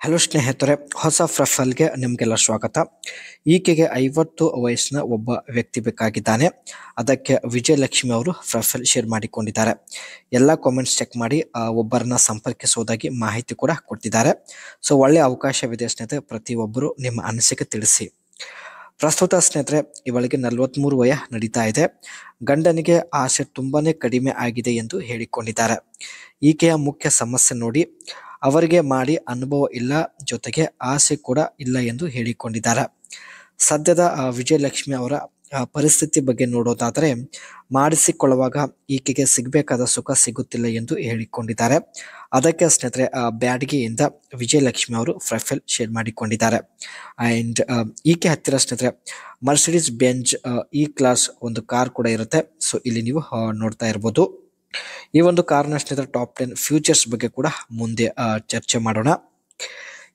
Hello ಸ್ನೇಹಿತರೆ, ಹೊಸ ಪ್ರೊಫೈಲ್ಗೆ ನಿಮಗೆಲ್ಲ ಸ್ವಾಗತ. ಈಕೆಗೆ 50 ವಯಸ್ಸಿನ ಒಬ್ಬ ವ್ಯಕ್ತಿ ಬೇಕಾಗಿದ್ದಾನೆ. ಅದಕ್ಕೆ ವಿಜಯಲಕ್ಷ್ಮಿ ಅವರು ಪ್ರೊಫೈಲ್ ಶೇರ್ ಮಾಡಿಕೊಂಡಿದ್ದಾರೆ. ಎಲ್ಲ ಕಾಮೆಂಟ್ಸ್ ಚೆಕ್ ಮಾಡಿ ಒಬ್ಬರನ್ನ ಸಂಪರ್ಕಿಸುವುದಾಗಿ ಮಾಹಿತಿ ಕೂಡ ಕೊಟ್ಟಿದ್ದಾರೆ. ಸೊ ಒಳ್ಳೆ ಅವಕಾಶವಿದೆ ಸ್ನೇಹಿತರೆ, ಪ್ರತಿಯೊಬ್ಬರು ನಿಮ್ಮ ಅನಿಸಿಕೆ ತಿಳಿಸಿ. ಪ್ರಸ್ತುತ ಸ್ನೇಹಿತರೆ ಇವಳಿಗೆ 43 ವಯ ನಡೀತಾ ಇದೆ. ಗಂಡನಿಗೆ ಆಸೆ ತುಂಬಾನೇ ಕಡಿಮೆ ಆಗಿದೆ ಎಂದು ಹೇಳಿಕೊಂಡಿದ್ದಾರೆ. ಈಕೆಯ ಮುಖ್ಯ ಸಮಸ್ಯೆ ನೋಡಿ, ಅವರಿಗೆ ಮಾಡಿ ಅನುಭವ ಇಲ್ಲ, ಜೊತೆಗೆ ಆಸೆ ಕೂಡ ಇಲ್ಲ ಎಂದು ಹೇಳಿಕೊಂಡಿದ್ದಾರೆ. ಸದ್ಯದ ವಿಜಯಲಕ್ಷ್ಮಿ ಅವರ ಪರಿಸ್ಥಿತಿ ಬಗ್ಗೆ ನೋಡೋದಾದರೆ, ಮಾಡಿಸಿಕೊಳ್ಳುವಾಗ ಈಕೆಗೆ ಸಿಗಬೇಕಾದ ಸುಖ ಸಿಗುತ್ತಿಲ್ಲ ಎಂದು ಹೇಳಿಕೊಂಡಿದ್ದಾರೆ. ಅದಕ್ಕೆ ಸ್ನೇಹಿತರೆ ಬ್ಯಾಡಗಿಯಿಂದ ವಿಜಯಲಕ್ಷ್ಮಿ ಅವರು ಪ್ರೊಫೈಲ್ ಶೇರ್ ಮಾಡಿಕೊಂಡಿದ್ದಾರೆ. ಆ್ಯಂಡ್ ಈಕೆ ಹತ್ತಿರ ಸ್ನೇಹಿತರೆ ಮರ್ಸಿಡೀಸ್ ಬೆಂಜ್ ಇ ಕ್ಲಾಸ್ ಒಂದು ಕಾರ್ ಕೂಡ ಇರುತ್ತೆ. ಸೊ ಇಲ್ಲಿ ನೀವು ನೋಡ್ತಾ ಇರ್ಬೋದು. ಈ ಒಂದು ಕಾರ್ನ ಸ್ನೇಹಿತರೆ ಟಾಪ್ 10 ಫ್ಯೂಚರ್ಸ್ ಬಗ್ಗೆ ಕೂಡ ಮುಂದೆ ಚರ್ಚೆ ಮಾಡೋಣ.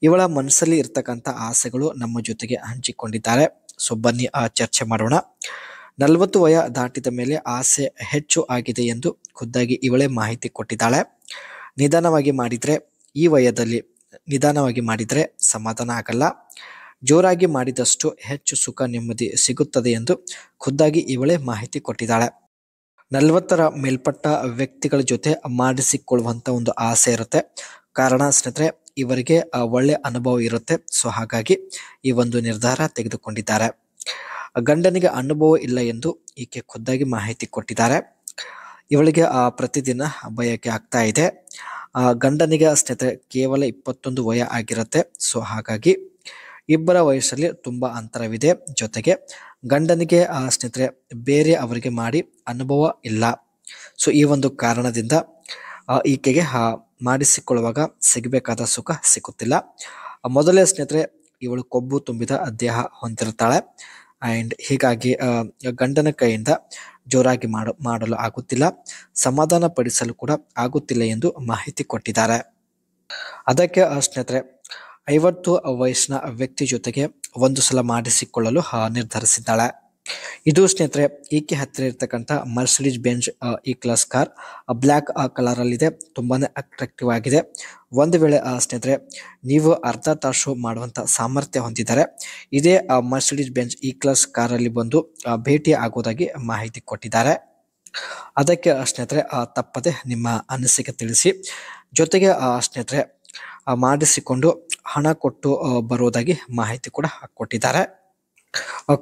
ಇವಳ ಮನಸ್ಸಲ್ಲಿ ಇರ್ತಕ್ಕಂಥ ಆಸೆಗಳು ನಮ್ಮ ಜೊತೆಗೆ ಹಂಚಿಕೊಂಡಿದ್ದಾರೆ. ಸೊ ಬನ್ನಿ ಚರ್ಚೆ ಮಾಡೋಣ. 40 ವಯ ದಾಟಿದ ಮೇಲೆ ಆಸೆ ಹೆಚ್ಚು ಆಗಿದೆ ಎಂದು ಖುದ್ದಾಗಿ ಇವಳೇ ಮಾಹಿತಿ ಕೊಟ್ಟಿದ್ದಾಳೆ. ನಿಧಾನವಾಗಿ ಮಾಡಿದ್ರೆ, ಈ ವಯದಲ್ಲಿ ನಿಧಾನವಾಗಿ ಮಾಡಿದ್ರೆ ಸಮಾಧಾನ ಆಗಲ್ಲ. ಜೋರಾಗಿ ಮಾಡಿದಷ್ಟು ಹೆಚ್ಚು ಸುಖ ನೆಮ್ಮದಿ ಸಿಗುತ್ತದೆ ಎಂದು ಖುದ್ದಾಗಿ ಇವಳೇ ಮಾಹಿತಿ ಕೊಟ್ಟಿದ್ದಾಳೆ. 40ರ ಮೇಲ್ಪಟ್ಟ ವ್ಯಕ್ತಿಗಳ ಜೊತೆ ಮಾಡಿಸಿಕೊಳ್ಳುವಂತ ಒಂದು ಆಸೆ ಇರುತ್ತೆ. ಕಾರಣ ಸ್ನೇಹಿತರೆ ಇವರಿಗೆ ಒಳ್ಳೆ ಅನುಭವ ಇರುತ್ತೆ. ಸೊ ಹಾಗಾಗಿ ಈ ಒಂದು ನಿರ್ಧಾರ ತೆಗೆದುಕೊಂಡಿದ್ದಾರೆ. ಗಂಡನಿಗೆ ಅನುಭವ ಇಲ್ಲ ಎಂದು ಈಕೆ ಖುದ್ದಾಗಿ ಮಾಹಿತಿ ಕೊಟ್ಟಿದ್ದಾರೆ. ಇವಳಿಗೆ ಪ್ರತಿದಿನ ಬಯಕೆ ಆಗ್ತಾ ಇದೆ. ಗಂಡನಿಗೆ ಸ್ನೇಹಿತರೆ ಕೇವಲ 21 ವಯ ಆಗಿರುತ್ತೆ. ಸೊ ಹಾಗಾಗಿ ಇಬ್ಬರ ವಯಸ್ಸಲ್ಲಿ ತುಂಬಾ ಅಂತರವಿದೆ. ಜೊತೆಗೆ ಗಂಡನಿಗೆ ಸ್ನೇಹಿತರೆ ಬೇರೆ ಅವರಿಗೆ ಮಾಡಿ ಅನುಭವ ಇಲ್ಲ. ಸೊ ಈ ಒಂದು ಕಾರಣದಿಂದ ಈಕೆಗೆ ಮಾಡಿಸಿಕೊಳ್ಳುವಾಗ ಸಿಗಬೇಕಾದ ಸುಖ ಸಿಗುತ್ತಿಲ್ಲ. ಮೊದಲೇ ಸ್ನೇಹಿತರೆ ಇವಳು ಕೊಬ್ಬು ತುಂಬಿದ ದೇಹ ಹೊಂದಿರ್ತಾಳೆ. ಆ್ಯಂಡ್ ಹೀಗಾಗಿ ಗಂಡನ ಕೈಯಿಂದ ಜೋರಾಗಿ ಮಾಡಲು ಆಗುತ್ತಿಲ್ಲ, ಸಮಾಧಾನ ಪಡಿಸಲು ಕೂಡ ಆಗುತ್ತಿಲ್ಲ ಎಂದು ಮಾಹಿತಿ ಕೊಟ್ಟಿದ್ದಾರೆ. ಅದಕ್ಕೆ ಸ್ನೇಹಿತರೆ 50 ವಯಸ್ಸಿನ ವ್ಯಕ್ತಿ ಜೊತೆಗೆ ಒಂದು ಸಲ ಮಾಡಿಸಿಕೊಳ್ಳಲು ನಿರ್ಧರಿಸಿದ್ದಾಳೆ. ಇದು ಸ್ನೇಹಿತರೆ ಈಕೆ ಹತ್ತಿರ ಇರ್ತಕ್ಕಂಥ Mercedes Benz E class car black colour ಅಲ್ಲಿದೆ. ತುಂಬಾನೇ ಅಟ್ರಾಕ್ಟಿವ್ ಆಗಿದೆ. ಒಂದು ವೇಳೆ ಸ್ನೇಹಿತರೆ ನೀವು ಅರ್ಧ ತಾಸು ಮಾಡುವಂತ ಸಾಮರ್ಥ್ಯ ಹೊಂದಿದ್ದಾರೆ, ಇದೇ Mercedes Benz E class car ಅಲ್ಲಿ ಬಂದು ಭೇಟಿ ಆಗುವುದಾಗಿ ಮಾಹಿತಿ ಕೊಟ್ಟಿದ್ದಾರೆ. ಅದಕ್ಕೆ ಸ್ನೇಹಿತರೆ ತಪ್ಪದೆ ನಿಮ್ಮ ಅನಿಸಿಕೆ ತಿಳಿಸಿ. ಜೊತೆಗೆ ಸ್ನೇಹಿತರೆ ಮಾಡಿಸಿಕೊಂಡು ಹಣ ಕೊಟ್ಟು ಬರುವುದಾಗಿ ಮಾಹಿತಿ ಕೂಡ ಕೊಟ್ಟಿದ್ದಾರೆ.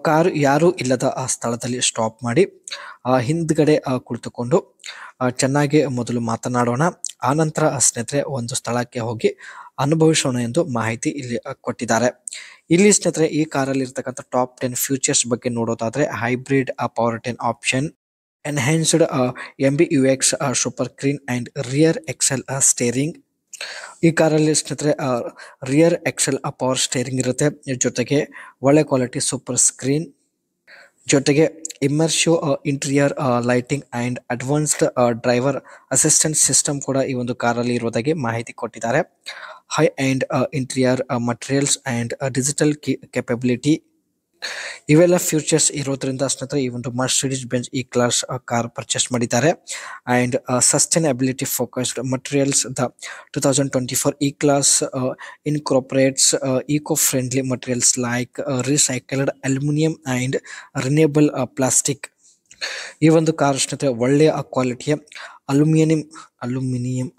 ಕಾರು ಯಾರು ಇಲ್ಲದ ಸ್ಥಳದಲ್ಲಿ ಸ್ಟಾಪ್ ಮಾಡಿ ಹಿಂದ್ಗಡೆ ಕುಳಿತುಕೊಂಡು ಚೆನ್ನಾಗಿ ಮೊದಲು ಮಾತನಾಡೋಣ, ಆನಂತರ ಸ್ನೇಹಿತರೆ ಒಂದು ಸ್ಥಳಕ್ಕೆ ಹೋಗಿ ಅನುಭವಿಸೋಣ ಎಂದು ಮಾಹಿತಿ ಇಲ್ಲಿ ಕೊಟ್ಟಿದ್ದಾರೆ. ಇಲ್ಲಿ ಸ್ನೇಹಿತರೆ ಈ ಕಾರಲ್ಲಿ ಇರ್ತಕ್ಕಂಥ ಟಾಪ್ 10 ಫ್ಯೂಚರ್ಸ್ ಬಗ್ಗೆ ನೋಡೋದಾದ್ರೆ, hybrid power 10 option, enhanced MBUX super screen and rear axle steering. ಈ ಕಾರಲ್ಲಿ ಸ್ನೇಹಿತರೆ ರಿಯರ್ ಎಕ್ಸೆಲ್ ಪವರ್ ಸ್ಟೇರಿಂಗ್ ಇರುತ್ತೆ. ಜೊತೆಗೆ ಒಳ್ಳೆ ಕ್ವಾಲಿಟಿ ಸೂಪರ್ ಸ್ಕ್ರೀನ್, ಜೊತೆಗೆ immersive interior lighting and advanced driver assistant system ಕೂಡ ಈ ಒಂದು ಕಾರಲ್ಲಿ ಇರುವುದಾಗಿ ಮಾಹಿತಿ ಕೊಟ್ಟಿದ್ದಾರೆ. High end interior materials and digital capability, ಇವೆಲ್ಲ ಫ್ಯೂಚರ್ಸ್ ಇರೋದ್ರಿಂದ ಸ್ನೇಹಿತರೆ ಈ ಒಂದು Mercedes Benz E class car purchase ಮಾಡಿದ್ದಾರೆ. And sustainability focused materials, the 2024 E class incorporates eco friendly materials like recycled aluminum and renewable plastic. ಈ ಒಂದು car ಸ್ನೇಹಿತರೆ ಒಳ್ಳೆಯ ಕ್ವಾಲಿಟಿಯ ಅಲ್ಯೂಮಿನಿಯಂ